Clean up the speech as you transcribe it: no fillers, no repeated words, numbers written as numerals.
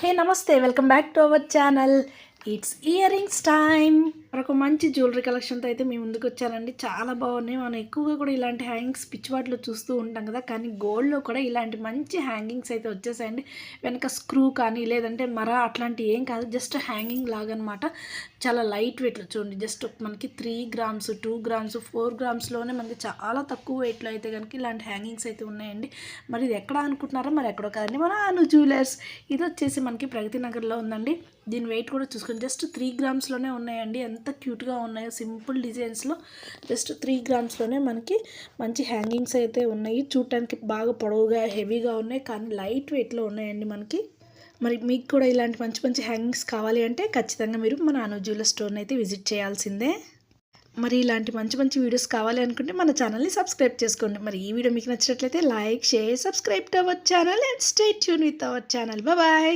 హే నమస్తే, welcome back to our channel. It's ear rings time. మరొక మంచి జ్యువెలరీ కలెక్షన్తో అయితే మీ ముందుకు వచ్చానండి. చాలా బాగున్నాయి. మనం ఎక్కువగా కూడా ఇలాంటి హ్యాంగింగ్స్ పిచ్చివాటిలో చూస్తూ ఉంటాం కదా, కానీ గోల్డ్లో కూడా ఇలాంటి మంచి హ్యాంగింగ్స్ అయితే వచ్చేసాయండి. వెనక స్క్రూ కానీ లేదంటే మర అట్లాంటి ఏం కాదు, జస్ట్ హ్యాంగింగ్ లాగా అనమాట. చాలా లైట్ వెయిట్లో చూడండి. జస్ట్ మనకి 3 గ్రామ్స్ 2 గ్రామ్స్ 4 గ్రామ్స్లోనే మనకి చాలా తక్కువ వెయిట్లో అయితే కనుక ఇలాంటి హ్యాంగింగ్స్ అయితే ఉన్నాయండి. మరి ఇది ఎక్కడ అనుకుంటున్నారో, మరి ఎక్కడో కాదండి, మన అను జ్యువెలర్స్. ఇది వచ్చేసి మనకి ప్రగతి నగర్లో ఉందండి. దీని వెయిట్ కూడా చూసుకొని జస్ట్ 3 గ్రామ్స్లోనే ఉన్నాయండి. ఎంత క్యూట్గా ఉన్నాయో, సింపుల్ డిజైన్స్లో జస్ట్ 3 గ్రామ్స్లోనే మనకి మంచి హ్యాంగింగ్స్ అయితే ఉన్నాయి. చూడటానికి బాగా పొడవుగా హెవీగా ఉన్నాయి, కానీ లైట్ వెయిట్లో ఉన్నాయండి మనకి. మరి మీకు కూడా ఇలాంటి మంచి మంచి హ్యాంగింగ్స్ కావాలి అంటే ఖచ్చితంగా మీరు మన అను జ్యువెలర్ స్టోర్ని అయితే విజిట్ చేయాల్సిందే. మరి ఇలాంటి మంచి మంచి వీడియోస్ కావాలి అనుకుంటే మన ఛానల్ని సబ్స్క్రైబ్ చేసుకోండి. మరి ఈ వీడియో మీకు నచ్చినట్లయితే like, share, subscribe to our channel and stay tuned with our channel. Bye.